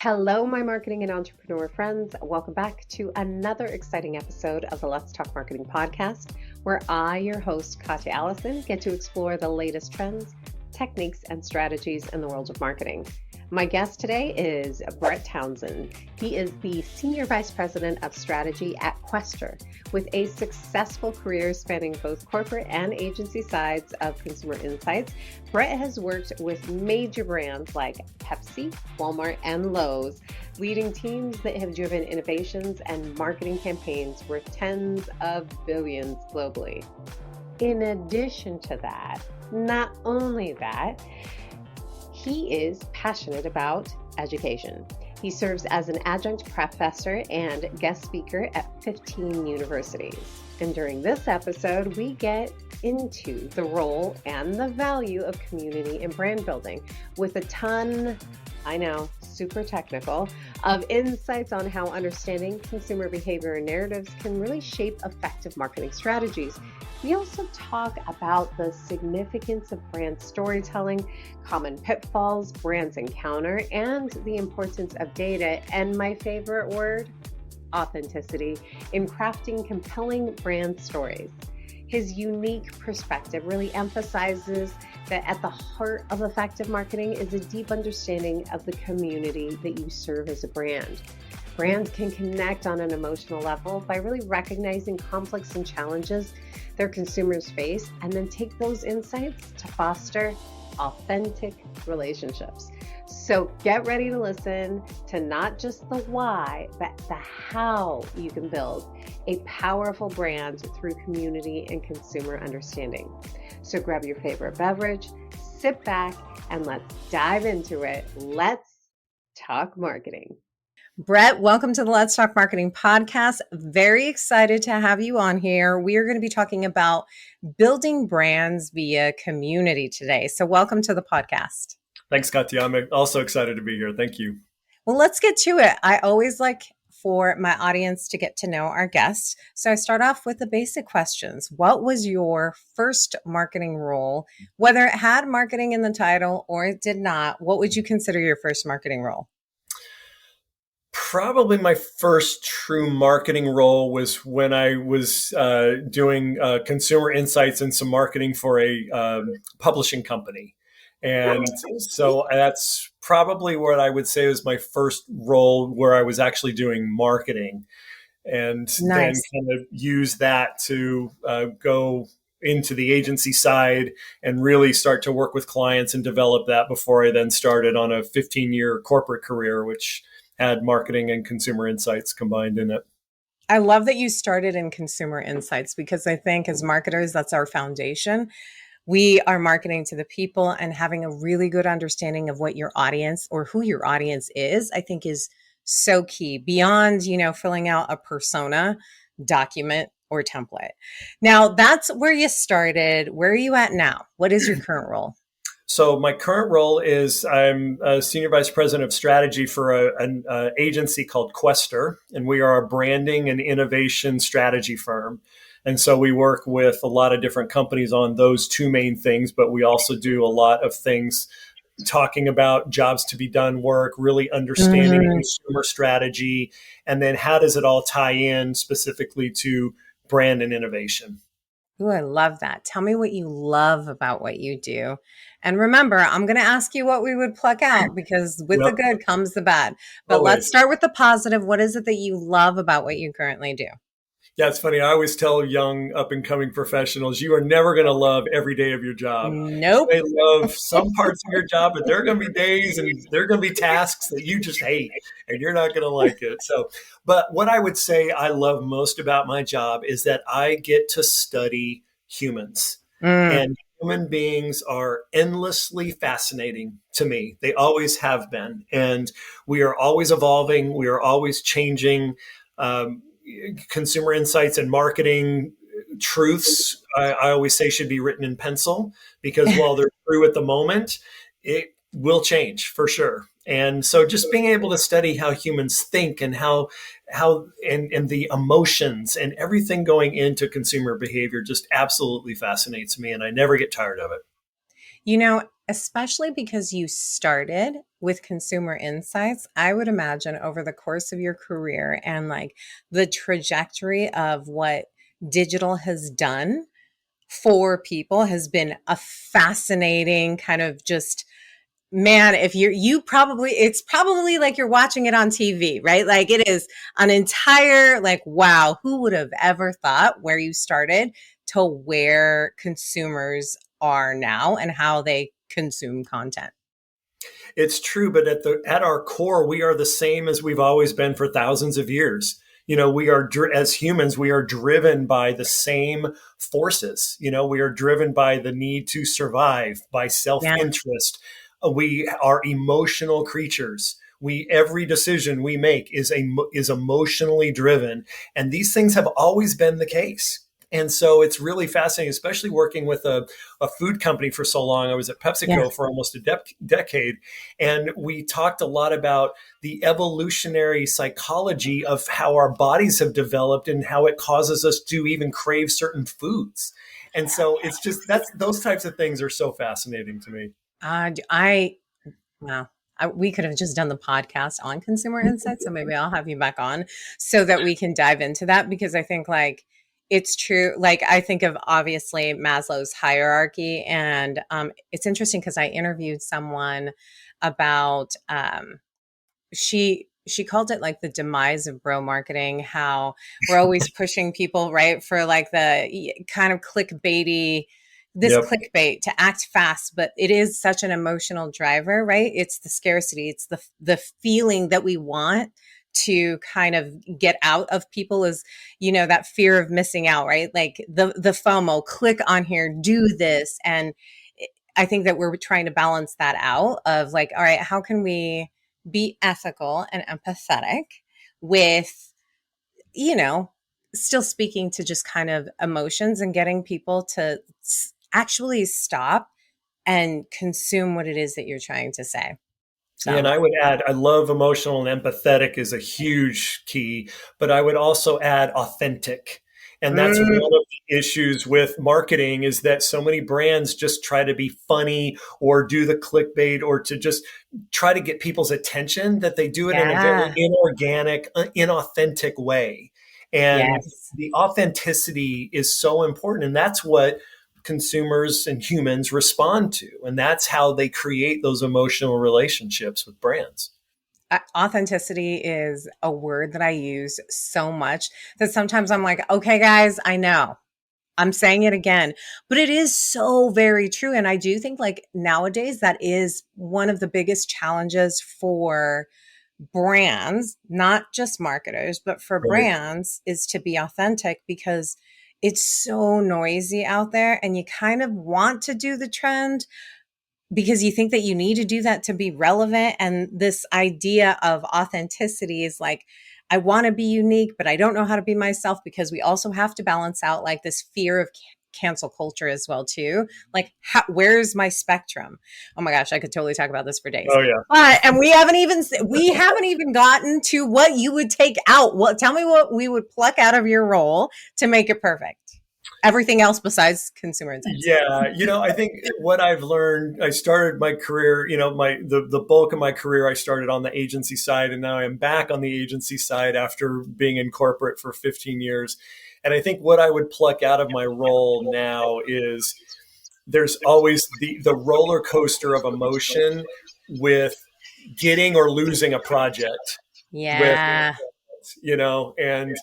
Hello, my marketing and entrepreneur friends. Welcome back to another exciting episode of the Let's Talk Marketing podcast, where I, your host, Katya Allison, get to explore the latest trends, techniques, and strategies in the world of marketing. My guest today is Brett Townsend. He is the Senior Vice President of Strategy at Questor, with a successful career spanning both corporate and agency sides of consumer insights. Brett has worked with major brands like Pepsi, Walmart, and Lowe's, leading teams that have driven innovations and marketing campaigns worth tens of billions globally. In addition to that, not only that, he is passionate about education. He serves as an adjunct professor and guest speaker at 15 universities. And during this episode, we get into the role and the value of community and brand building with a ton, I know, super technical, of insights on how understanding consumer behavior and narratives can really shape effective marketing strategies. We also talk about the significance of brand storytelling, common pitfalls brands encounter, and the importance of data, and my favorite word, authenticity, in crafting compelling brand stories. His unique perspective really emphasizes that at the heart of effective marketing is a deep understanding of the community that you serve as a brand. Brands can connect on an emotional level by really recognizing conflicts and challenges their consumers face, and then take those insights to foster authentic relationships. So get ready to listen to not just the why, but the how you can build a powerful brand through community and consumer understanding. So grab your favorite beverage, sit back, and let's dive into it. Let's talk marketing. Brett, welcome to the Let's Talk Marketing podcast. Very excited to have you on here. We are going to be talking about building brands via community today. So welcome to the podcast. Thanks, Katya. I'm also excited to be here. Thank you. Well, let's get to it. I always like for my audience to get to know our guests. So I start off with the basic questions. What was your first marketing role? Whether it had marketing in the title or it did not, what would you consider your first marketing role? Probably my first true marketing role was when I was doing consumer insights and some marketing for a publishing company. And so that's probably what I would say was my first role where I was actually doing marketing, and then kind of use that to go into the agency side and really start to work with clients and develop that before I then started on a 15-year corporate career, which had marketing and consumer insights combined in it. I love that you started in consumer insights because I think as marketers, that's our foundation. We are marketing to the people, and having a really good understanding of what your audience or who your audience is, I think is so key beyond, filling out a persona document or template. Now that's where you started. Where are you at now? What is your current role? So my current role is I'm a Senior Vice President of Strategy for an agency called Questor, and we are a branding and innovation strategy firm. And so we work with a lot of different companies on those two main things, but we also do a lot of things talking about jobs to be done work, really understanding consumer strategy, and then how does it all tie in specifically to brand and innovation. Ooh, I love that. Tell me what you love about what you do. And remember, I'm going to ask you what we would pluck out because with the good comes the bad. But Always. Let's start with the positive. What is it that you love about what you currently do? Yeah, it's funny. I always tell young up-and-coming professionals, you are never going to love every day of your job. Nope. They love some parts of your job, but there are going to be days and there are going to be tasks that you just hate and you're not going to like it. So, but what I would say I love most about my job is that I get to study humans. And human beings are endlessly fascinating to me. They always have been. And we are always evolving. We are always changing. Consumer insights and marketing truths, I always say, should be written in pencil because while they're true at the moment, it will change for sure. And so just being able to study how humans think and how and the emotions and everything going into consumer behavior just absolutely fascinates me. And I never get tired of it. Especially because you started with consumer insights, I would imagine over the course of your career and like the trajectory of what digital has done for people has been a fascinating kind of just, man, if you probably, it's probably like you're watching it on TV, right? Like it is an entire, like, wow, who would have ever thought where you started to where consumers are now and how they consume content. It's true, but at our core, we are the same as we've always been for thousands of years. We are as humans, we are driven by the same forces. We are driven by the need to survive, by Yeah. self-interest. We are emotional creatures. Every decision we make is emotionally driven, and these things have always been the case. And so it's really fascinating, especially working with a food company for so long. I was at Yeah. PepsiCo for almost a decade. And we talked a lot about the evolutionary psychology of how our bodies have developed and how it causes us to even crave certain foods. And so it's just those types of things are so fascinating to me. I Wow. We could have just done the podcast on consumer insights. So maybe I'll have you back on so that we can dive into that, because I think like it's true. Like I think of obviously Maslow's hierarchy, and it's interesting because I interviewed someone about she called it like the demise of bro marketing, how we're always pushing people right for like the kind of clickbaity, this Yep. clickbait to act fast, but it is such an emotional driver, right? It's the scarcity, it's the feeling that we want to kind of get out of people, is that fear of missing out, right? Like the FOMO, click on here, do this. And I think that we're trying to balance that out of like, all right, how can we be ethical and empathetic with, still speaking to just kind of emotions and getting people to actually stop and consume what it is that you're trying to say. Yeah, and So, I would add, I love emotional and empathetic is a huge key, but I would also add authentic. And that's one of the issues with marketing, is that so many brands just try to be funny or do the clickbait or to just try to get people's attention, that they do it in a very yeah, inorganic, inauthentic way. And yes. the authenticity is so important. And that's what consumers and humans respond to. And that's how they create those emotional relationships with brands. Authenticity is a word that I use so much that sometimes I'm like, okay, guys, I know I'm saying it again, but it is so very true. And I do think like nowadays that is one of the biggest challenges for brands, not just marketers, but for Right. brands, is to be authentic, because it's so noisy out there and you kind of want to do the trend because you think that you need to do that to be relevant. And this idea of authenticity is like, I want to be unique, but I don't know how to be myself, because we also have to balance out like this fear of cancel culture as well too. Like, where's my spectrum? Oh my gosh, I could totally talk about this for days. Oh, yeah. And we haven't even gotten to what you would take out. What, tell me what we would pluck out of your role to make it perfect. Everything else besides consumer insights. Yeah, I think what I've learned, I started my career, the bulk of my career, I started on the agency side, and now I'm back on the agency side after being in corporate for 15 years. And I think what I would pluck out of my role now is there's always the roller coaster of emotion with getting or losing a project with, Yeah. and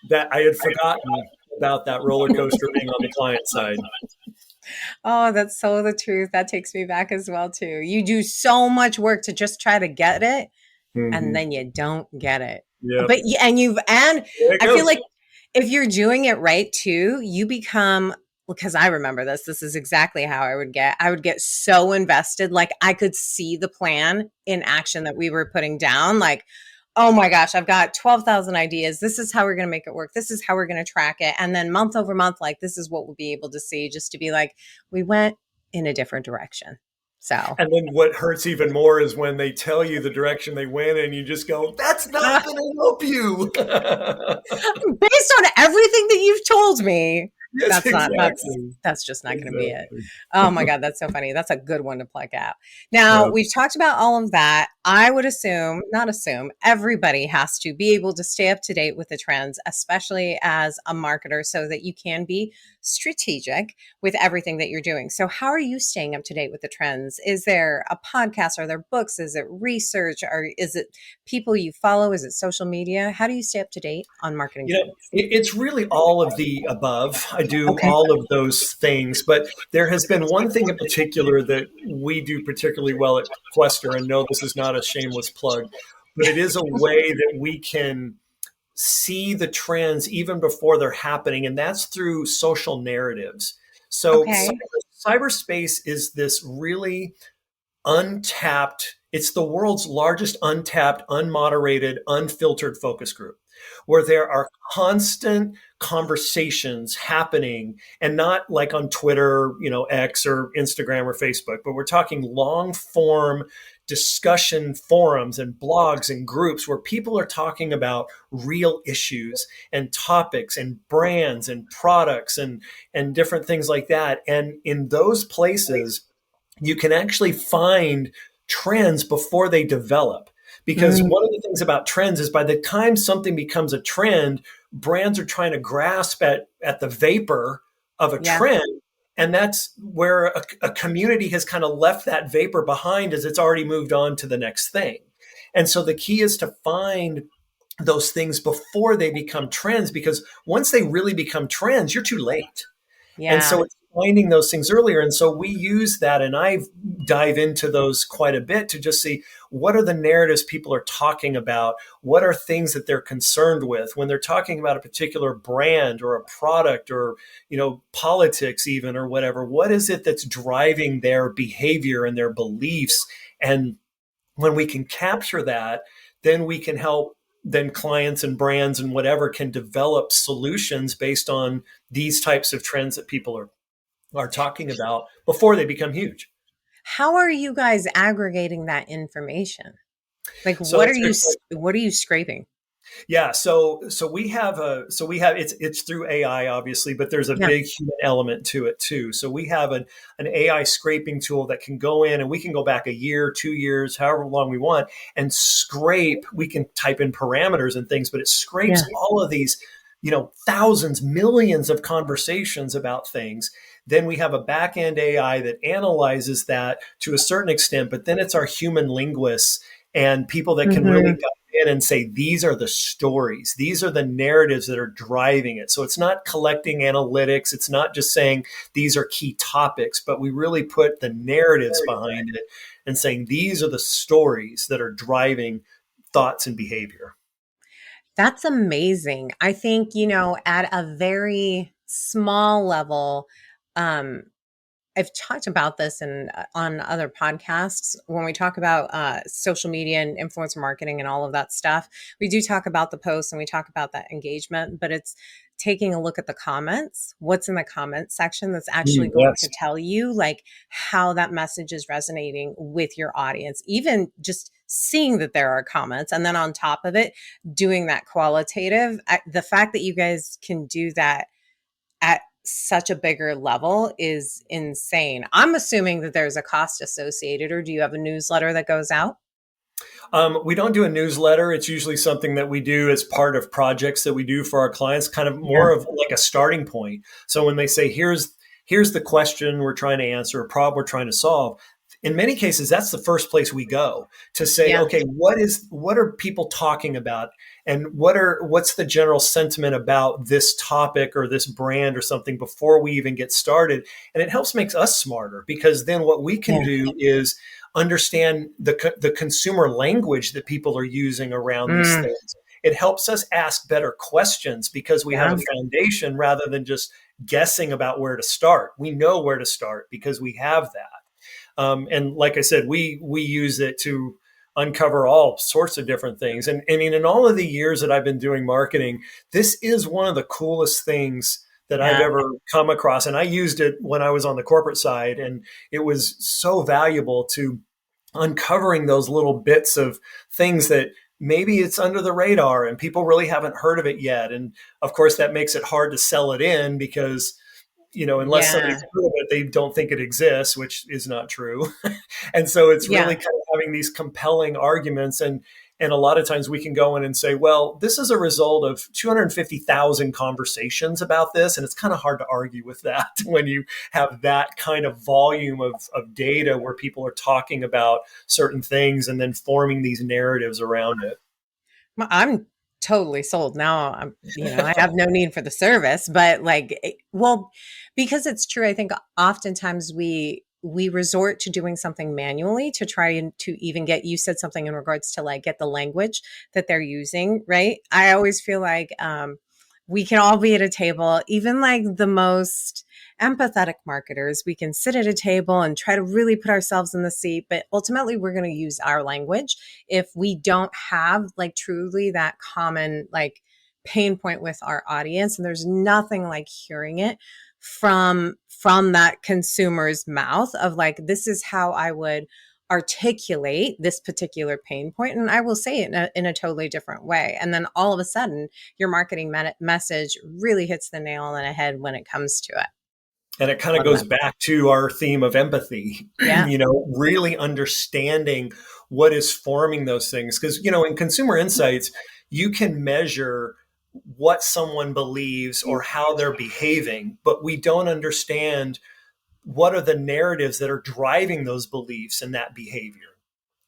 that I had forgotten about that roller coaster being on the client side. Oh, that's so the truth. That takes me back as well too. You do so much work to just try to get it, and Mm-hmm. then you don't get it. Yep. But and There it I feel goes. like if you're doing it right too, you become, because I remember this is exactly how I would get so invested, like I could see the plan in action that we were putting down, like, oh my gosh, I've got 12,000 ideas. This is how we're going to make it work. This is how we're going to track it. And then month over month, like this is what we'll be able to see, just to be like, we went in a different direction. So And then what hurts even more is when they tell you the direction they went and you just go, that's not going to help you. based on everything that you've told me, Yes, That's not exactly. that's just not going to be it. Exactly. Oh my god, that's so funny. That's a good one to pluck out. Now, Yeah. we've talked about all of that. I would assume, not assume, everybody has to be able to stay up to date with the trends, especially as a marketer, so that you can be strategic with everything that you're doing. So how are you staying up to date with the trends? Is there a podcast? Are there books? Is it research? Or is it people you follow? Is it social media? How do you stay up to date on marketing You know, trends? it's really all of the above. I do Okay. all of those things, but there has been one thing in particular that we do particularly well at Questor, and no, this is not a shameless plug, but it is a way that we can see the trends even before they're happening, and that's through social narratives. So Okay. cyberspace is this really untapped, it's the world's largest untapped, unmoderated, unfiltered focus group where there are constant conversations happening, and not like on Twitter, X or Instagram or Facebook, but we're talking long form discussion forums and blogs and groups where people are talking about real issues and topics and brands and products and different things like that. And in those places, you can actually find trends before they develop. Because Mm, one of the things about trends is by the time something becomes a trend, brands are trying to grasp at the vapor of a yeah. trend. And that's where a community has kind of left that vapor behind as it's already moved on to the next thing. And so the key is to find those things before they become trends, because once they really become trends, you're too late. And Yeah. so it's finding those things earlier. And so we use that, and I dive into those quite a bit to just see what are the narratives people are talking about? What are things that they're concerned with when they're talking about a particular brand or a product or, politics even or whatever? What is it that's driving their behavior and their beliefs? And when we can capture that, then we can help, then clients and brands and whatever can develop solutions based on these types of trends that people are talking about before they become huge. How are you guys aggregating that information? Like So that's a good question. what are you scraping? Yeah, so we have it's through AI obviously, but there's a Yeah. big human element to it too. So we have an AI scraping tool that can go in, and we can go back a year, 2 years, however long we want, and scrape. We can type in parameters and things, but it Yeah. scrapes all of these, thousands, millions of conversations about things. Then we have a back end AI that analyzes that to a certain extent, but then it's our human linguists and people that can really Mhm. dive in and say, these are the stories, these are the narratives that are driving it. So it's not collecting analytics, it's not just saying these are key topics, but we really put the narratives behind it and saying these are the stories that are driving thoughts and behavior. That's amazing. I think, at a very small level, um, I've talked about this on other podcasts when we talk about social media and influencer marketing and all of that stuff. We do talk about the posts and we talk about that engagement, but it's taking a look at the comments, what's in the comment section that's actually going to Yes. tell you like how that message is resonating with your audience, even just seeing that there are comments. And then on top of it, doing that qualitative, the fact that you guys can do that at such a bigger level is insane. I'm assuming that there's a cost associated, or do you have a newsletter that goes out? We don't do a newsletter. It's usually something that we do as part of projects that we do for our clients, kind of Yeah. more of like a starting point. So when they say, here's the question we're trying to answer, a problem we're trying to solve, in many cases, that's the first place we go to say, Yeah. okay, what are people talking about? And what's the general sentiment about this topic or this brand or something before we even get started? And it helps make us smarter, because then what we can Yeah. do is understand the consumer language that people are using around these Mm, things. It helps us ask better questions because we have yeah. a foundation rather than just guessing about where to start. We know where to start because we have that. And like I said, we use it to uncover all sorts of different things. And I mean, in all of the years that I've been doing marketing, this is one of the coolest things that I've Yeah. ever come across. And I used it when I was on the corporate side, and it was so valuable to uncovering those little bits of things that maybe it's under the radar and people really haven't heard of it yet. And of course, that makes it hard to sell it in because, unless Yeah. somebody's heard of it, they don't think it exists, which is not true. And so it's Yeah. really kind of having these compelling arguments. And a lot of times we can go in and say, well, this is a result of 250,000 conversations about this. And it's kind of hard to argue with that when you have that kind of volume of data where people are talking about certain things and then forming these narratives around it. I'm totally sold now. I have no need for the service, but well, because it's true. I think oftentimes we resort to doing something manually to try and to even get, you said something in regards to like get the language that they're using, right? I always feel like we can all be at a table, even like the most empathetic marketers, we can sit at a table and try to really put ourselves in the seat, but ultimately we're going to use our language. If we don't have like truly that common like pain point with our audience, and there's nothing like hearing it from that consumer's mouth of like, this is how I would articulate this particular pain point, and I will say it in a totally different way. And then all of a sudden your marketing message really hits the nail on the head when it comes to it. And it kind of goes back to our theme of empathy, Yeah. Really understanding what is forming those things. Because, in consumer insights, you can measure what someone believes or how they're behaving, but we don't understand what are the narratives that are driving those beliefs and that behavior.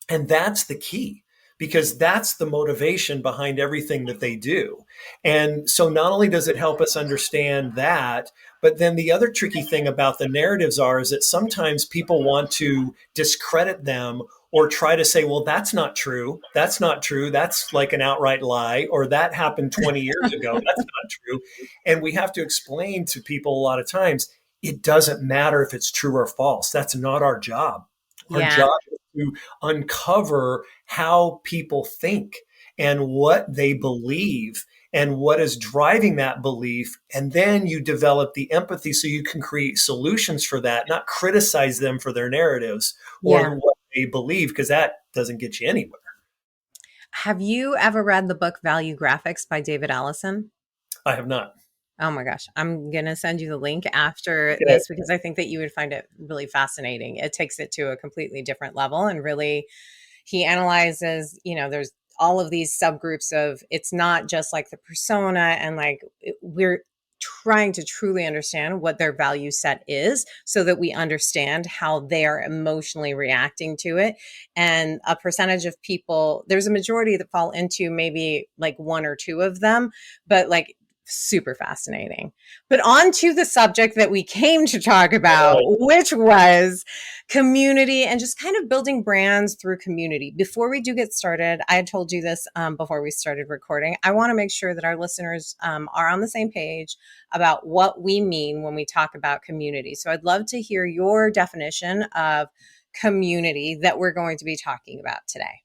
And that's the key, because that's the motivation behind everything that they do. And so not only does it help us understand that, but then the other tricky thing about the narratives is that sometimes people want to discredit them or try to say, well, that's not true. That's not true. That's like an outright lie, or that happened 20 years ago. That's not true. And we have to explain to people a lot of times, it doesn't matter if it's true or false. That's not our job. Our job is to uncover how people think and what they believe and what is driving that belief. And then you develop the empathy so you can create solutions for that, not criticize them for their narratives or what they believe, because that doesn't get you anywhere. Have you ever read the book Value Graphics by David Allison? I have not. Oh my gosh. I'm going to send you the link after this because I think that you would find it really fascinating. It takes it to a completely different level, and really he analyzes, there's all of these subgroups of, it's not just like the persona, and like we're trying to truly understand what their value set is so that we understand how they are emotionally reacting to it. And a percentage of people, there's a majority that fall into maybe like one or two of them, but like super fascinating. But on to the subject that we came to talk about, which was community and just kind of building brands through community. Before we do get started, I had told you this before we started recording. I want to make sure that our listeners are on the same page about what we mean when we talk about community. So I'd love to hear your definition of community that we're going to be talking about today.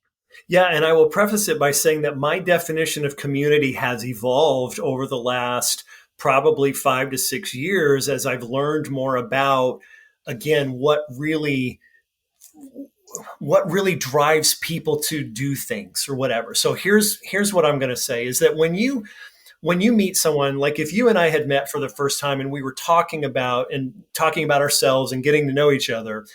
Yeah, and I will preface it by saying that my definition of community has evolved over the last probably 5 to 6 years as I've learned more about, again, what really drives people to do things or whatever. So here's what I'm going to say is that when you meet someone, like if you and I had met for the first time and we were talking about ourselves and getting to know each other,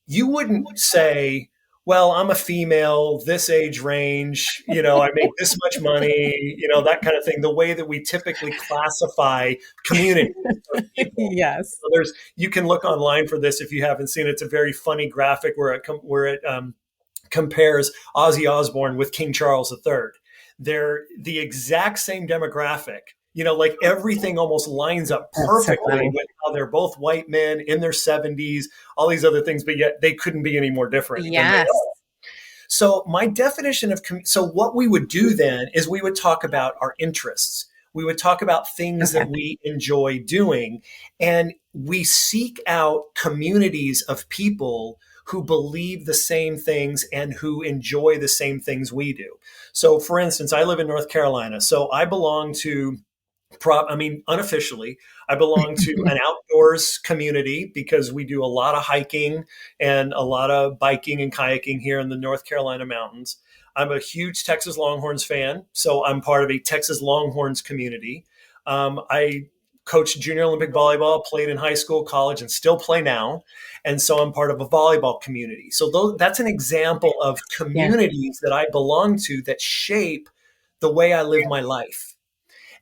you wouldn't say, well, I'm a female, this age range, I make this much money, that kind of thing, the way that we typically classify community. Yes. So you can look online for this if you haven't seen it. It's a very funny graphic where it compares Ozzy Osbourne with King Charles III. They're the exact same demographic. Like everything almost lines up perfectly with how they're both white men in their 70s, all these other things, but yet they couldn't be any more different. Yes. So my definition of, so what we would do then is we would talk about our interests. We would talk about things that we enjoy doing, and we seek out communities of people who believe the same things and who enjoy the same things we do. So for instance, I live in North Carolina, so I belong to unofficially, I belong to an outdoors community because we do a lot of hiking and a lot of biking and kayaking here in the North Carolina mountains. I'm a huge Texas Longhorns fan, so I'm part of a Texas Longhorns community. I coached junior Olympic volleyball, played in high school, college, and still play now. And so I'm part of a volleyball community. So that's an example of Yeah. communities that I belong to that shape the way I live my life.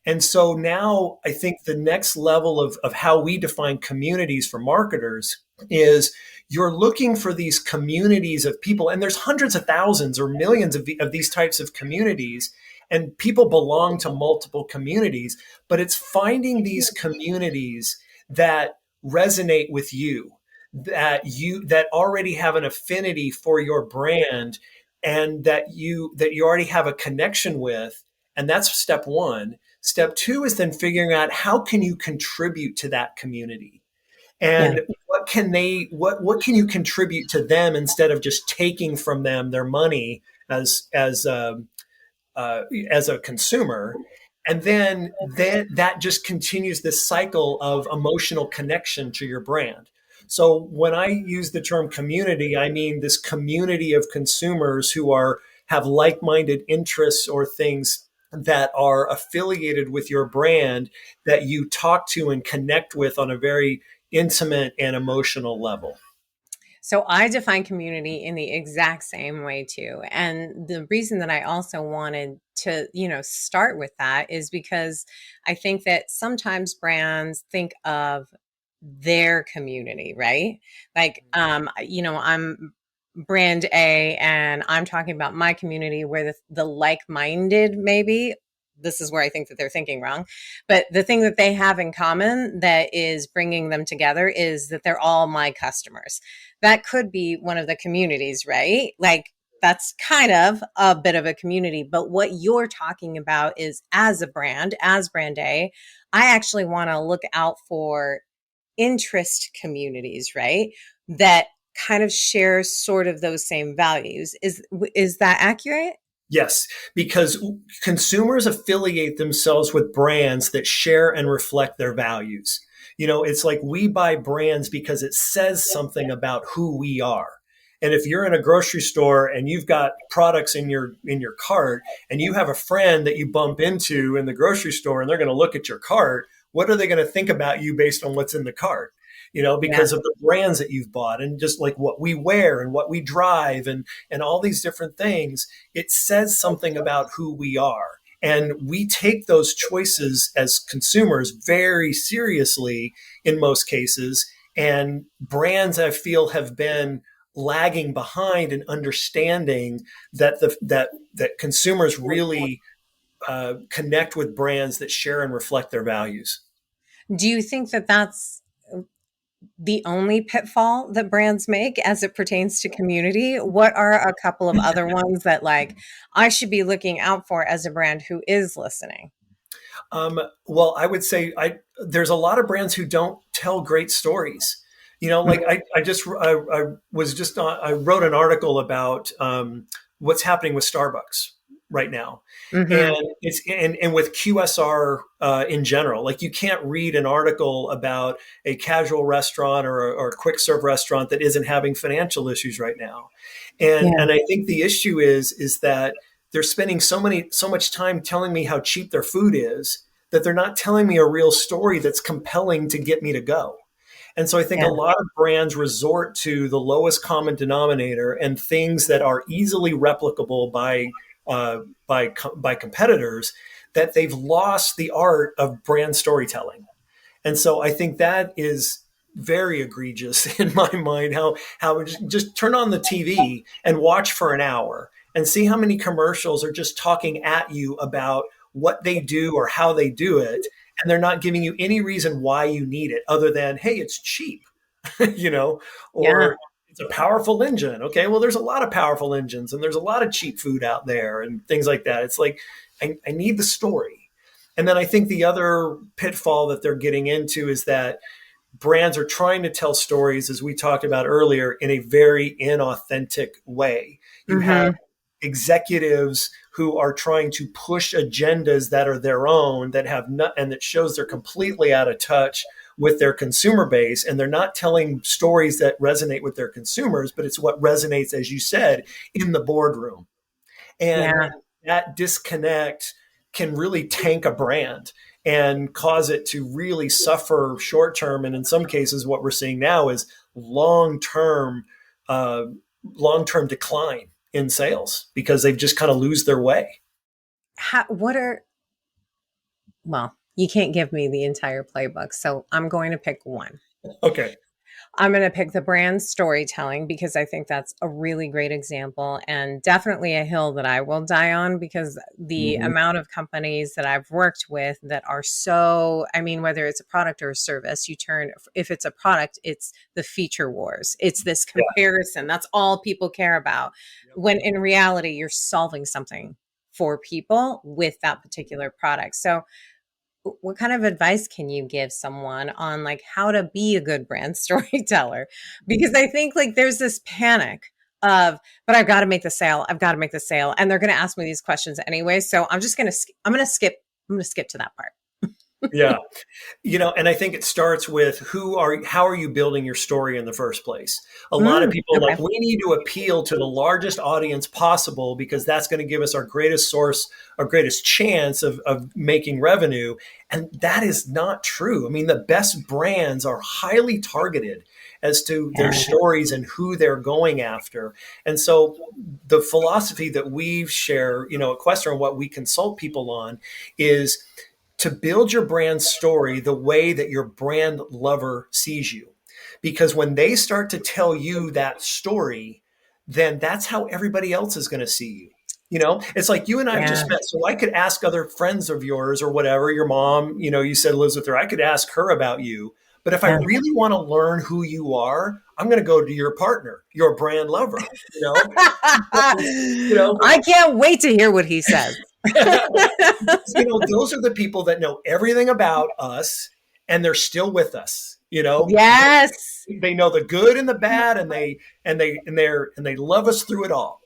And so now I think the next level of how we define communities for marketers is you're looking for these communities of people, and there's hundreds of thousands or millions of these types of communities, and people belong to multiple communities, but it's finding these communities that resonate with you, that already have an affinity for your brand, and that you already have a connection with. And that's step one. Step two is then figuring out how can you contribute to that community, Yeah. and what can you contribute to them instead of just taking from them their money as a consumer. And then that just continues this cycle of emotional connection to your brand. So when I use the term community, I mean this community of consumers who have like-minded interests or things that are affiliated with your brand that you talk to and connect with on a very intimate and emotional level. So I define community in the exact same way too. And the reason that I also wanted to, start with that is because I think that sometimes brands think of their community, right? Like, I'm brand A and I'm talking about my community where the like-minded, maybe this is where I think that they're thinking wrong. But the thing that they have in common that is bringing them together is that they're all my customers. That could be one of the communities, right? Like, that's kind of a bit of a community. But what you're talking about is as a brand, as brand A, I actually want to look out for interest communities, right? That kind of share sort of those same values. Is that accurate? Yes, because consumers affiliate themselves with brands that share and reflect their values. It's like we buy brands because it says something about who we are. And if you're in a grocery store and you've got products in your cart, and you have a friend that you bump into in the grocery store and they're going to look at your cart, what are they going to think about you based on what's in the cart? Yeah. Because of the brands that you've bought, and just like what we wear and what we drive, and all these different things, it says something about who we are. And we take those choices as consumers very seriously in most cases. And brands, I feel, have been lagging behind in understanding that consumers really connect with brands that share and reflect their values. Do you think that that's the only pitfall that brands make as it pertains to community? What are a couple of other ones that like I should be looking out for as a brand who is listening? Well, I would say there's a lot of brands who don't tell great stories. Like I wrote an article about what's happening with Starbucks right now, Mm-hmm. and and with QSR in general. Like, you can't read an article about a casual restaurant or a quick serve restaurant that isn't having financial issues right now, Yeah. and I think the issue is that they're spending so much time telling me how cheap their food is that they're not telling me a real story that's compelling to get me to go. And so I think a Yeah. lot of brands resort to the lowest common denominator and things that are easily replicable by competitors, that they've lost the art of brand storytelling. And so I think that is very egregious in my mind. How just turn on the TV and watch for an hour and see how many commercials are just talking at you about what they do or how they do it, and they're not giving you any reason why you need it other than, hey, it's cheap, you know, Yeah. or it's a powerful engine. Okay, well, there's a lot of powerful engines and there's a lot of cheap food out there and things like that. It's like I need the story. And then I think the other pitfall that they're getting into is that brands are trying to tell stories, as we talked about earlier, in a very inauthentic way. You have Mm-hmm. executives who are trying to push agendas that are their own, that have not, and that shows they're completely out of touch with their consumer base, and they're not telling stories that resonate with their consumers, but it's what resonates, as you said, in the boardroom. And Yeah. that disconnect can really tank a brand and cause it to really suffer short term. And in some cases, what we're seeing now is long term, uh, long term decline in sales because they've just kind of lose their way. What are, well, you can't give me the entire playbook. So I'm going to pick one. Okay. I'm going to pick the brand storytelling because I think that's a really great example and definitely a hill that I will die on because the Mm-hmm. amount of companies that I've worked with that are so, I mean, whether it's a product or a service, if it's a product, it's the feature wars. It's this Yeah. comparison. That's all people care about. Yep. When in reality, you're solving something for people with that particular product. So what kind of advice can you give someone on like how to be a good brand storyteller? Because I think like there's this panic of, but I've got to make the sale. I've got to make the sale. And they're going to ask me these questions anyway. So I'm going to skip to that part. Yeah. And I think it starts with how are you building your story in the first place? A lot of people are like, Okay. we need to appeal to the largest audience possible because that's going to give us our greatest source, our greatest chance of making revenue. And that is not true. I mean, the best brands are highly targeted as to their Yeah. stories and who they're going after. And so the philosophy that we share, at Questor and what we consult people on is to build your brand story the way that your brand lover sees you. Because when they start to tell you that story, then that's how everybody else is going to see you. It's like you and I have Yeah. just met. So I could ask other friends of yours or whatever, your mom, you said lives with her. I could ask her about you. But if I Yeah. really want to learn who you are, I'm going to go to your partner, your brand lover, you know, you know, I can't wait to hear what he says. those are the people that know everything about us and they're still with us. Yes. They know the good and the bad, and they love us through it all.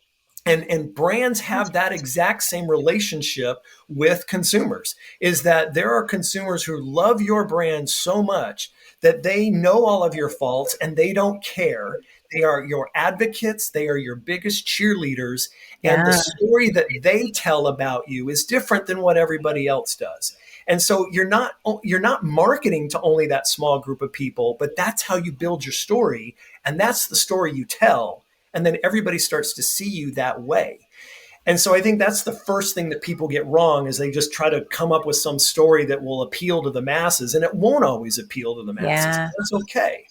And brands have that exact same relationship with consumers. Is that there are consumers who love your brand so much that they know all of your faults and they don't care. They are your advocates. They are your biggest cheerleaders. And the Yeah. story that they tell about you is different than what everybody else does. And so you're not marketing to only that small group of people, but that's how you build your story. And that's the story you tell. And then everybody starts to see you that way. And so I think that's the first thing that people get wrong is they just try to come up with some story that will appeal to the masses, and it won't always appeal to the masses. Yeah. That's okay.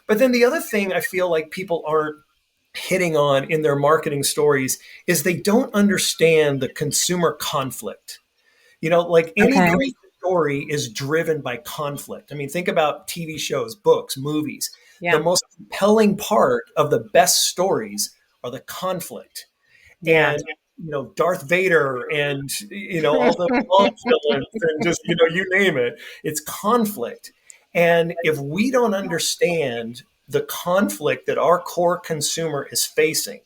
But then the other thing I feel like people aren't hitting on in their marketing stories is they don't understand the consumer conflict. Like any Okay. great story is driven by conflict. I mean, think about TV shows, books, movies. The Yeah. most compelling part of the best stories are the conflict. Yeah. And Darth Vader and all the Bond villains and just you name it. It's conflict. And if we don't understand the conflict that our core consumer is facing,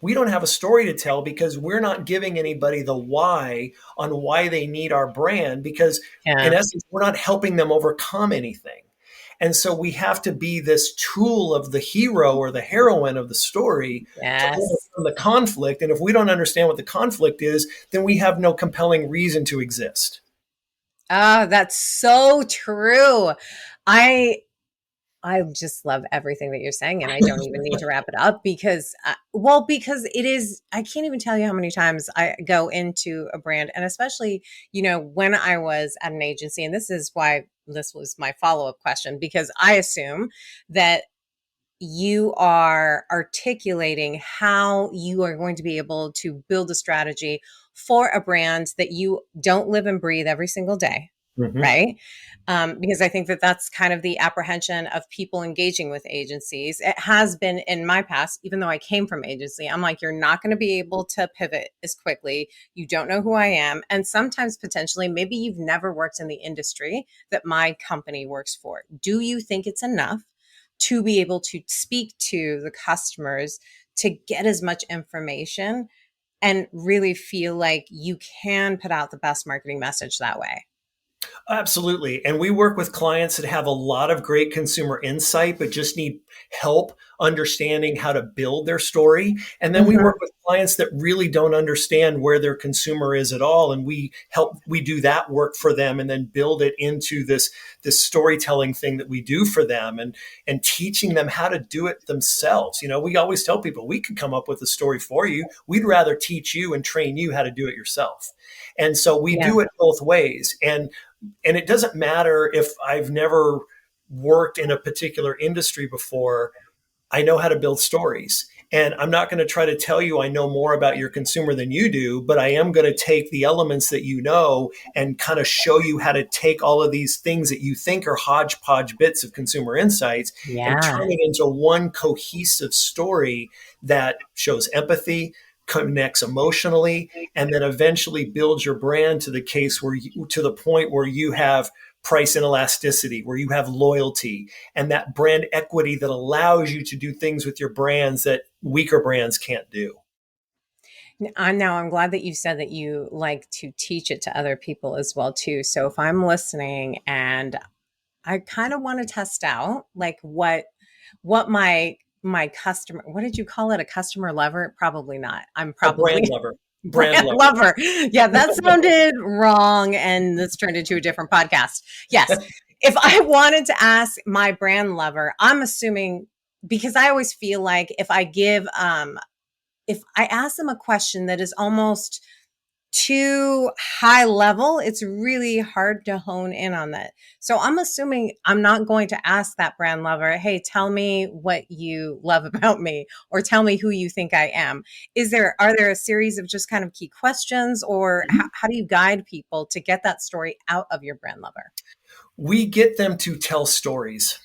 we don't have a story to tell because we're not giving anybody the why on why they need our brand because in Yeah. essence we're not helping them overcome anything. And so we have to be this tool of the hero or the heroine of the story to Yes. overcome the conflict. And if we don't understand what the conflict is, then we have no compelling reason to exist. Oh, that's so true. I I just love everything that you're saying, and I don't even need to wrap it up because it is, I can't even tell you how many times I go into a brand, and especially, when I was at an agency, and this is why this was my follow-up question, because I assume that you are articulating how you are going to be able to build a strategy for a brand that you don't live and breathe every single day, Mm-hmm. right? Because I think that that's kind of the apprehension of people engaging with agencies. It has been in my past, even though I came from agency, I'm like, you're not going to be able to pivot as quickly. You don't know who I am. And sometimes potentially, maybe you've never worked in the industry that my company works for. Do you think it's enough to be able to speak to the customers to get as much information and really feel like you can put out the best marketing message that way? Absolutely. And we work with clients that have a lot of great consumer insight, but just need help understanding how to build their story. And then we Mhm. work with clients that really don't understand where their consumer is at all. And we do that work for them and then build it into this storytelling thing that we do for them, and teaching them how to do it themselves. We always tell people we could come up with a story for you. We'd rather teach you and train you how to do it yourself. And so we Yeah. do it both ways. And it doesn't matter if I've never worked in a particular industry before. I know how to build stories. And I'm not going to try to tell you I know more about your consumer than you do, but I am going to take the elements that you know and kind of show you how to take all of these things that you think are hodgepodge bits of consumer insights and Yeah. turn it into one cohesive story that shows empathy, connects emotionally, and then eventually builds your brand to the point where you have price inelasticity, where you have loyalty and that brand equity that allows you to do things with your brands that weaker brands can't do. I'm glad that you said that you like to teach it to other people as well too. So if I'm listening and I kind of want to test out like what my customer, what did you call it? A customer lover? Probably not. I'm A brand probably lover. Brand brand lover. lover. Yeah, that sounded wrong. And this turned into a different podcast. Yes. If I wanted to ask my brand lover, I'm assuming, because I always feel like if I ask them a question that is almost too high level, it's really hard to hone in on that. So I'm assuming I'm not going to ask that brand lover, hey, tell me what you love about me, or tell me who you think I am. Are there a series of just kind of key questions, or how do you guide people to get that story out of your brand lover? We get them to tell stories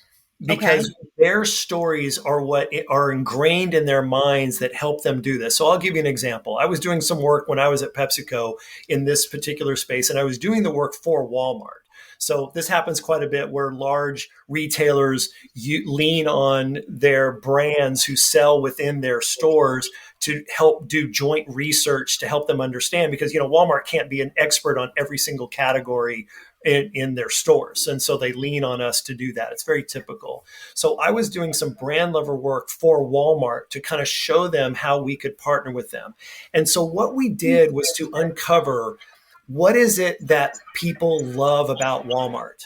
Okay. because their stories are what are ingrained in their minds that help them do this. So I'll give you an example. I was doing some work when I was at PepsiCo in this particular space, and I was doing the work for Walmart. So this happens quite a bit where large retailers lean on their brands who sell within their stores to help do joint research to help them understand, because Walmart can't be an expert on every single category in their stores. And so they lean on us to do that. It's very typical. So I was doing some brand level work for Walmart to kind of show them how we could partner with them. And so what we did was to uncover what is it that people love about Walmart.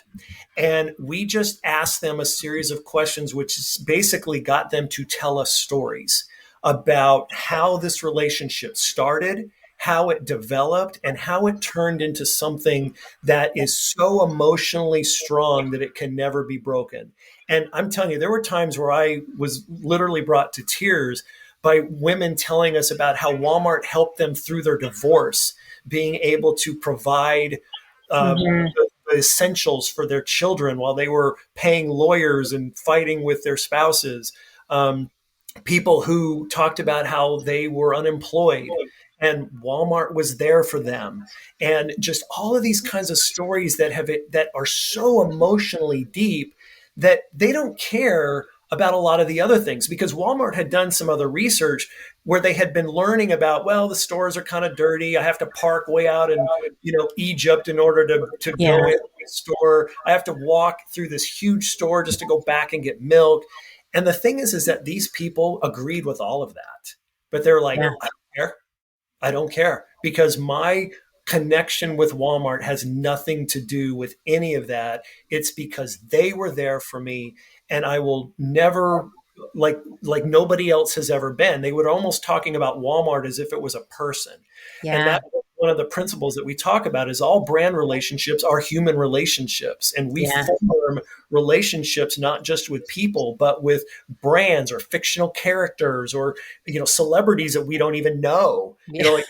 And we just asked them a series of questions, which basically got them to tell us stories about how this relationship started, how it developed, and how it turned into something that is so emotionally strong that it can never be broken. And I'm telling you, there were times where I was literally brought to tears by women telling us about how Walmart helped them through their divorce, being able to provide Mhm. the essentials for their children while they were paying lawyers and fighting with their spouses. People who talked about how they were unemployed and Walmart was there for them, and just all of these kinds of stories that are so emotionally deep that they don't care about a lot of the other things, because Walmart had done some other research where they had been learning about, well, the stores are kind of dirty. I have to park way out in Egypt in order to go Yeah. in the store. I have to walk through this huge store just to go back and get milk. And the thing is that these people agreed with all of that, but they're like, Yeah. I don't care. I don't care, because my connection with Walmart has nothing to do with any of that. It's because they were there for me, and I will never, like nobody else has ever been. They were almost talking about Walmart as if it was a person. And Yeah. that one of the principles that we talk about is all brand relationships are human relationships, and we Yeah. form relationships not just with people but with brands or fictional characters or celebrities that we don't even know. Yeah. Like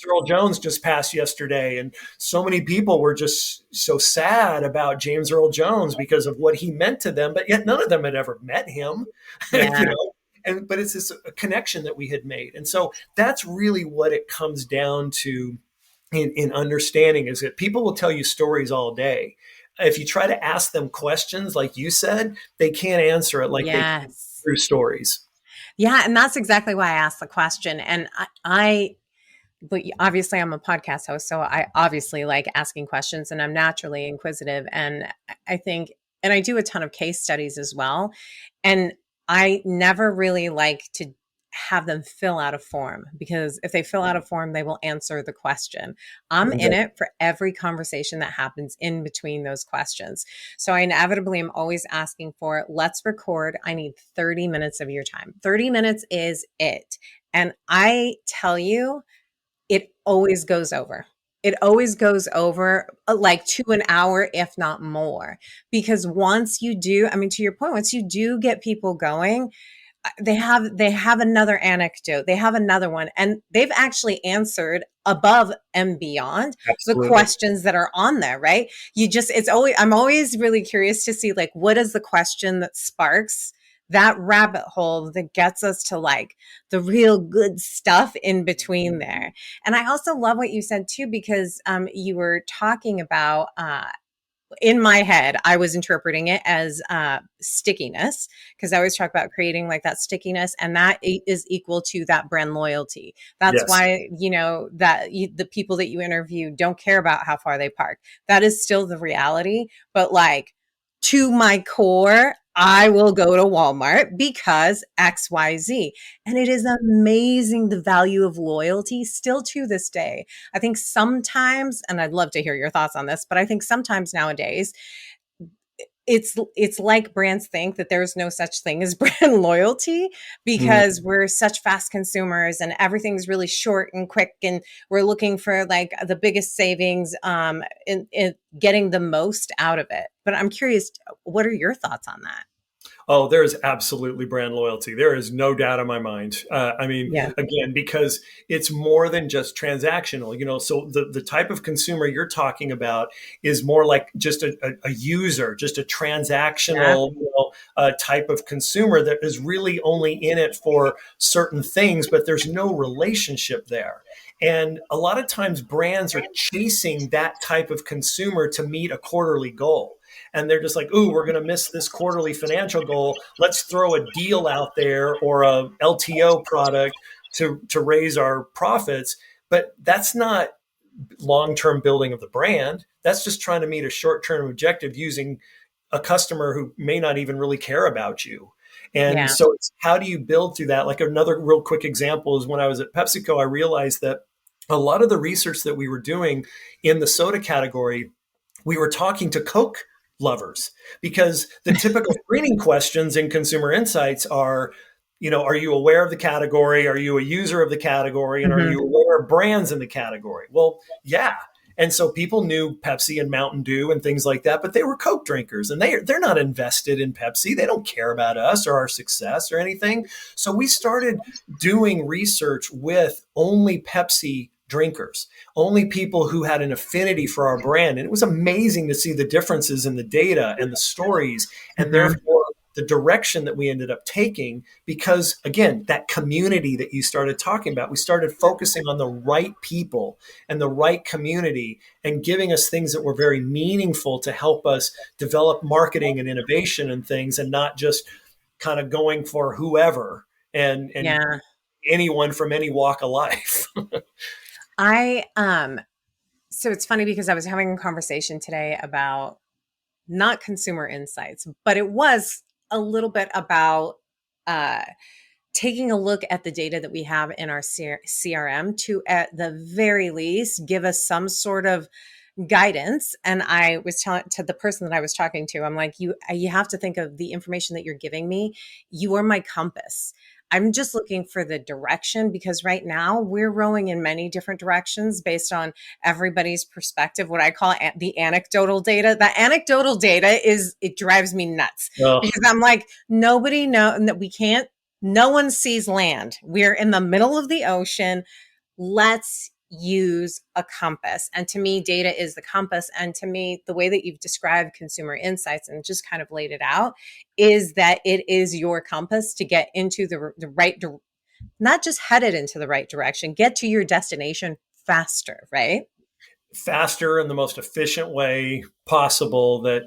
Earl Jones just passed yesterday, and so many people were just so sad about James Earl Jones because of what he meant to them, but yet none of them had ever met him. Yeah. But it's this connection that we had made. And so that's really what it comes down to in understanding, is that people will tell you stories all day. If you try to ask them questions, like you said, they can't answer it like they can Yes. through stories. Yeah, and that's exactly why I asked the question. And but obviously I'm a podcast host, so I obviously like asking questions, and I'm naturally inquisitive. And I think, and I do a ton of case studies as well. And I never really like to have them fill out a form, because if they fill out a form, they will answer the question. I'm in Exactly. it for every conversation that happens in between those questions. So I inevitably am always asking for, let's record. I need 30 minutes of your time. 30 minutes is it. And I tell you, it always goes over. It always goes over like to an hour, if not more. Because once you do, I mean, to your point, once you do get people going, they have another anecdote, they have another one, and they've actually answered above and beyond the Absolutely. questions that are on there, right? You just, it's always, I'm always really curious to see, like, what is the question that sparks that rabbit hole that gets us to like the real good stuff in between there. And I also love what you said too, because you were talking about in my head, I was interpreting it as stickiness, because I always talk about creating like that stickiness, and that is equal to that brand loyalty. That's Yes. why, that the people that you interview don't care about how far they park. That is still the reality. But like, to my core, I will go to Walmart because XYZ. And it is amazing the value of loyalty still to this day. I think sometimes, and I'd love to hear your thoughts on this, but I think sometimes nowadays it's like brands think that there's no such thing as brand loyalty, because we're such fast consumers and everything's really short and quick, and we're looking for like the biggest savings in getting the most out of it. But I'm curious, what are your thoughts on that? Oh, there is absolutely brand loyalty. There is no doubt in my mind. I mean, Yeah. again, because it's more than just transactional. So the type of consumer you're talking about is more like just a user, just a Yeah. transactional type of consumer that is really only in it for certain things, but there's no relationship there. And a lot of times brands are chasing that type of consumer to meet a quarterly goal. And they're just like, ooh, we're going to miss this quarterly financial goal. Let's throw a deal out there or a LTO product to raise our profits. But that's not long-term building of the brand. That's just trying to meet a short-term objective using a customer who may not even really care about you. And Yeah. so it's how do you build through that? Like another real quick example is when I was at PepsiCo, I realized that a lot of the research that we were doing in the soda category, we were talking to Coke lovers, because the typical screening questions in consumer insights are, are you aware of the category? Are you a user of the category? And are Hmm. you aware of brands in the category? Well, yeah. And so people knew Pepsi and Mountain Dew and things like that, but they were Coke drinkers, and they're not invested in Pepsi. They don't care about us or our success or anything. So we started doing research with only Pepsi drinkers, only people who had an affinity for our brand. And it was amazing to see the differences in the data and the stories, and Hmm. therefore the direction that we ended up taking. Because again, that community that you started talking about, we started focusing on the right people and the right community and giving us things that were very meaningful to help us develop marketing and innovation and things, and not just kind of going for whoever and Yeah. anyone from any walk of life. I so it's funny because I was having a conversation today about not consumer insights, but it was a little bit about uh taking a look at the data that we have in our CRM to, at the very least, give us some sort of guidance. And I was telling to the person that I was talking to, I'm like, you have to think of the information that you're giving me. You are my compass. I'm just looking for the direction, because right now we're rowing in many different directions based on everybody's perspective. What I call the anecdotal data. The anecdotal data it drives me nuts, Oh, because I'm like, nobody know that we can't, no one sees land. We're in the middle of the ocean. Let's use a compass. And to me, data is the compass. And to me, the way that you've described consumer insights and just kind of laid it out is that it is your compass to get into the right, not just headed into the right direction, get to your destination faster, right? faster and the most efficient way possible that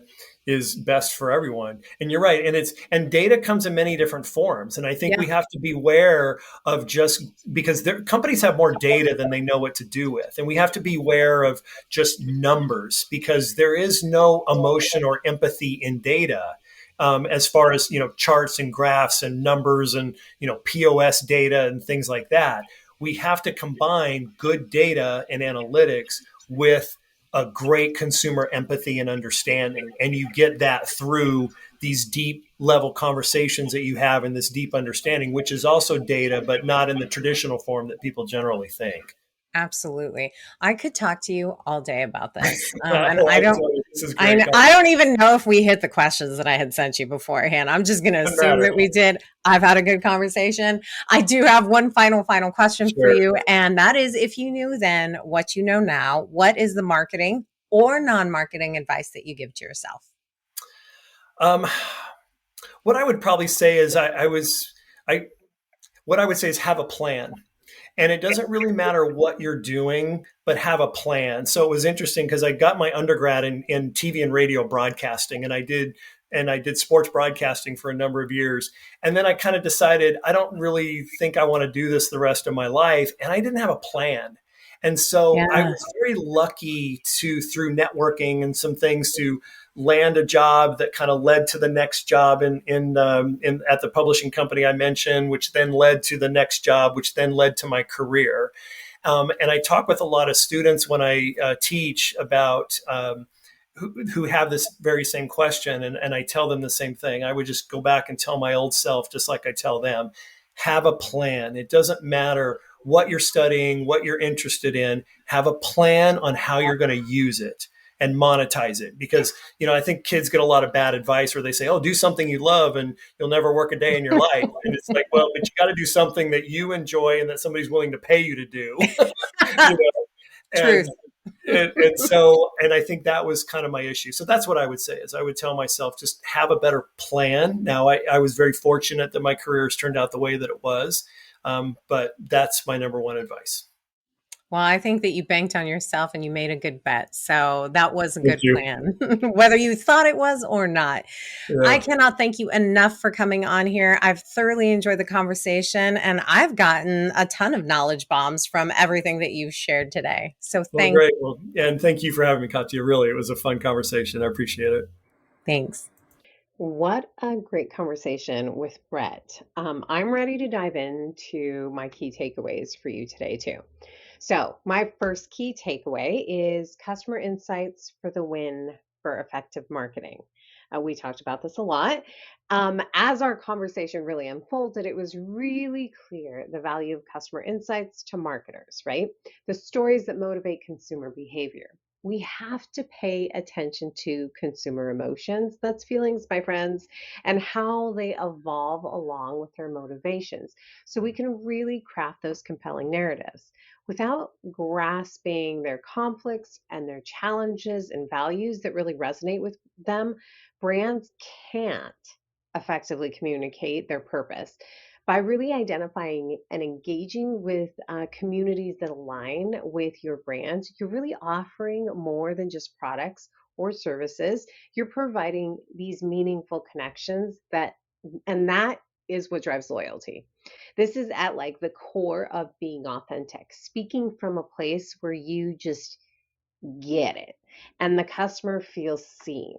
is best for everyone. And you're right. And data comes in many different forms. And I think Yeah. we have to beware of just because companies have more data than they know what to do with. And we have to beware of just numbers, because there is no emotion or empathy in data. as far as charts and graphs and numbers and POS data and things like that. We have to combine good data and analytics with a great consumer empathy and understanding, and you get that through these deep level conversations that you have in this deep understanding, which is also data, but not in the traditional form that people generally think. Absolutely. I could talk to you all day about this. And Oh, I don't, this is great. I don't even know if we hit the questions that I had sent you beforehand. I'm just going to Doesn't assume matter. that we did. I've had a good conversation. I do have one final question for Sure. you. And that is, if you knew then what you know now, what is the marketing or non-marketing advice that you give to yourself? Um, what I would probably say is what I would say is have a plan. And it doesn't really matter what you're doing, but have a plan. So it was interesting because I got my undergrad in TV and radio broadcasting, and I did sports broadcasting for a number of years. And then I kind of decided I don't really think I want to do this the rest of my life. And I didn't have a plan. And so I Yeah. was very lucky through networking and some things, to land a job that kind of led to the next job in at the publishing company I mentioned, which then led to the next job, which then led to my career. And I talk with a lot of students when I teach about who have this very same question, and I tell them the same thing. I would just go back and tell my old self, just like I tell them, have a plan. It doesn't matter what you're studying, what you're interested in. Have a plan on how you're going to use it and monetize it, because I think kids get a lot of bad advice where they say, oh, do something you love and you'll never work a day in your life. And it's like, well, but you got to do something that you enjoy and that somebody's willing to pay you to do. you know Truth. and and I think that was kind of my issue. So that's what I would say, is I would tell myself, just have a better plan. Now I was very fortunate that my career has turned out the way that it was, but that's my number one advice. Well, I think that you banked on yourself and you made a good bet. So that was a Thank good you. plan, whether you thought it was or not. I Yeah. cannot thank you enough for coming on here. I've thoroughly enjoyed the conversation and I've gotten a ton of knowledge bombs from everything that you've shared today. So Well, great. Well, and thank you for having me, Katya. Really, it was a fun conversation. I appreciate it. thanks. What a great conversation with Brett. I'm ready to dive into my key takeaways for you today, too. So, my first key takeaway is customer insights for the win for effective marketing. We talked about this a lot. As our conversation really unfolded, it was really clear the value of customer insights to marketers, right? The stories that motivate consumer behavior. We have to pay attention to consumer emotions, that's feelings, my friends, and how they evolve along with their motivations. So we can really craft those compelling narratives. Without grasping their conflicts and their challenges and values that really resonate with them, brands can't effectively communicate their purpose. By really identifying and engaging with communities that align with your brand, you're really offering more than just products or services. You're providing these meaningful connections and that is what drives loyalty. This is at like the core of being authentic, speaking from a place where you just get it and the customer feels seen.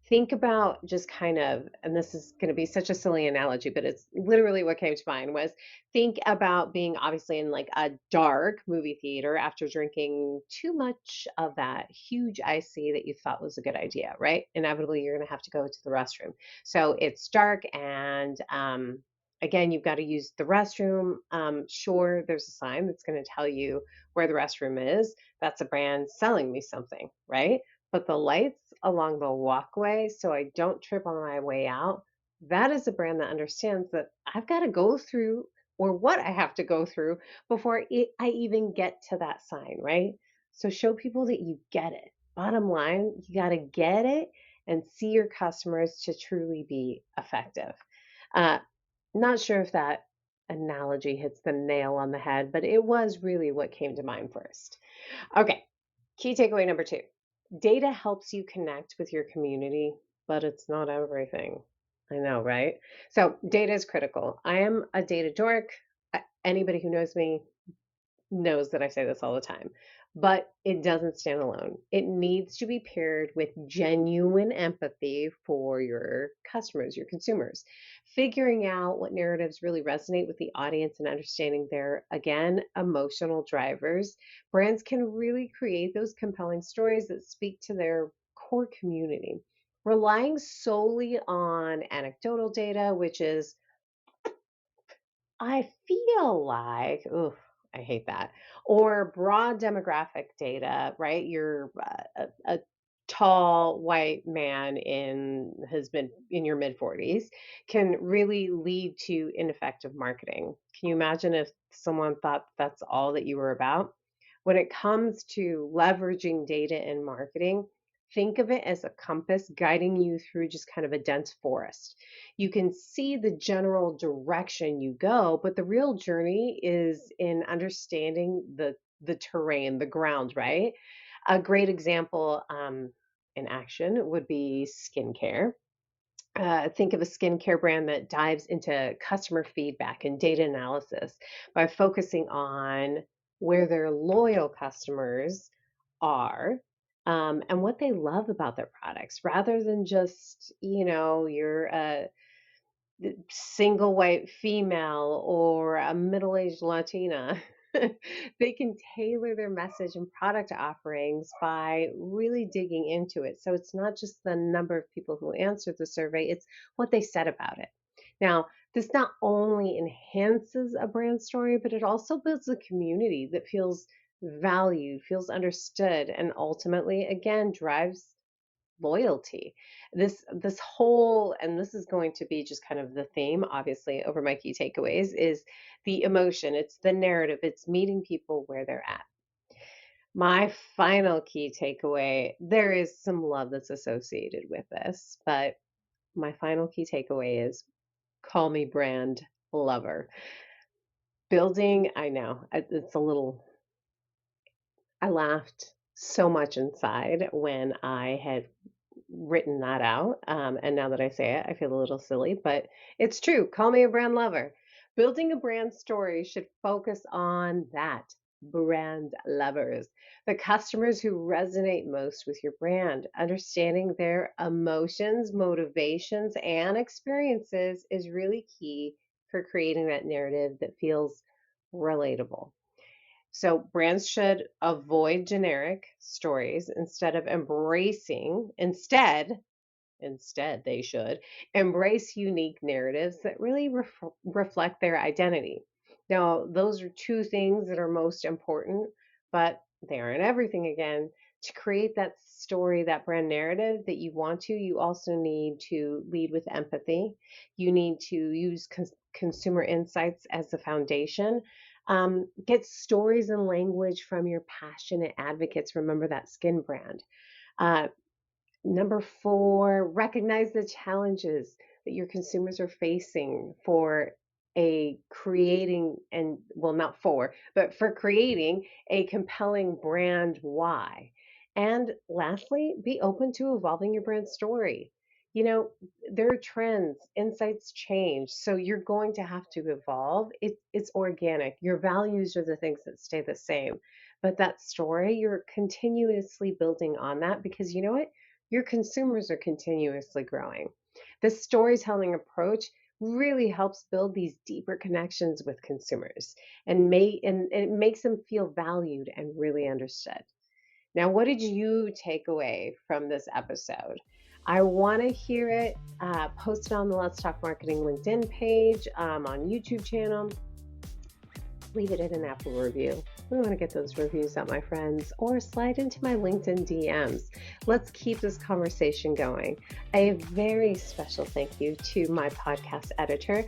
Think about just kind of, and this is going to be such a silly analogy, but it's literally what came to mind was, think about being obviously in like a dark movie theater after drinking too much of that huge iced tea that you thought was a good idea, right? Inevitably you're going to have to go to the restroom. So it's dark and again, you've got to use the restroom. Sure, there's a sign that's going to tell you where the restroom is. That's a brand selling me something, right? But the lights along the walkway, so I don't trip on my way out, that is a brand that understands that I've got to go through, or what I have to go through before I even get to that sign, right? So show people that you get it. Bottom line, you got to get it and see your customers to truly be effective. Uh, Not sure if that analogy hits the nail on the head, but it was really what came to mind first. Okay, key takeaway number two, data helps you connect with your community, but it's not everything. I know, right? So, data is critical. I am a data dork. Anybody who knows me knows that I say this all the time. but it doesn't stand alone. It needs to be paired with genuine empathy for your customers, your consumers. Figuring out what narratives really resonate with the audience and understanding their, again, emotional drivers. Brands can really create those compelling stories that speak to their core community. Relying solely on anecdotal data, which is I feel like, ooh, I hate that. Or broad demographic data, right? You're a tall white man has been in your mid 40s can really lead to ineffective marketing. Can you imagine if someone thought that's all that you were about? When it comes to leveraging data in marketing, think of it as a compass guiding you through just kind of a dense forest. You can see the general direction you go, but the real journey is in understanding the terrain, the ground, right? A great example in action would be skincare. Think of a skincare brand that dives into customer feedback and data analysis by focusing on where their loyal customers are, and what they love about their products rather than just, you're a single white female or a middle aged Latina. They can tailor their message and product offerings by really digging into it. So it's not just the number of people who answered the survey, it's what they said about it. Now, this not only enhances a brand story, but it also builds a community that feels valued, feels understood, and ultimately, again, drives loyalty. This whole, and this is going to be just kind of the theme obviously over my key takeaways, is the emotion, it's the narrative, it's meeting people where they're at. My final key takeaway, there is some love that's associated with this, but my final key takeaway is call me brand lover. Building, I know it's a little, I laughed so much inside when I had written that out. And now that I say it, I feel a little silly, but it's true. Call me a brand lover. Building a brand story should focus on that. Brand lovers, the customers who resonate most with your brand. Understanding their emotions, motivations, and experiences is really key for creating that narrative that feels relatable. So brands should avoid generic stories instead they should embrace unique narratives that really reflect their identity. Now, those are two things that are most important, but they aren't everything again. To create that story, that brand narrative that you want to, you also need to lead with empathy. You need to use consumer insights as the foundation. Get stories and language from your passionate advocates. Remember that skin brand. Uh, Number 4, recognize the challenges that your consumers are facing for creating, and well, not for, but for creating a compelling brand why. And lastly, be open to evolving your brand story. You know, there are trends, insights change, so you're going to have to evolve. It's organic. Your values are the things that stay the same. But that story, you're continuously building on that because you know what? Your consumers are continuously growing. This storytelling approach really helps build these deeper connections with consumers and it makes them feel valued and really understood. Now, what did you take away from this episode? I want to hear it. Post it on the Let's Talk Marketing LinkedIn page, on YouTube channel. Leave it in an Apple review. We want to get those reviews out, my friends, or slide into my LinkedIn DMs. Let's keep this conversation going. A very special thank you to my podcast editor,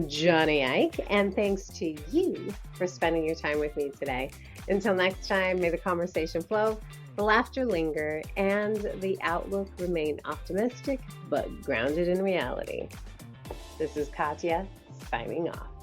Johnny Ike, and thanks to you for spending your time with me today. Until next time, may the conversation flow, the laughter linger, and the outlook remain optimistic but grounded in reality. This is Katya, signing off.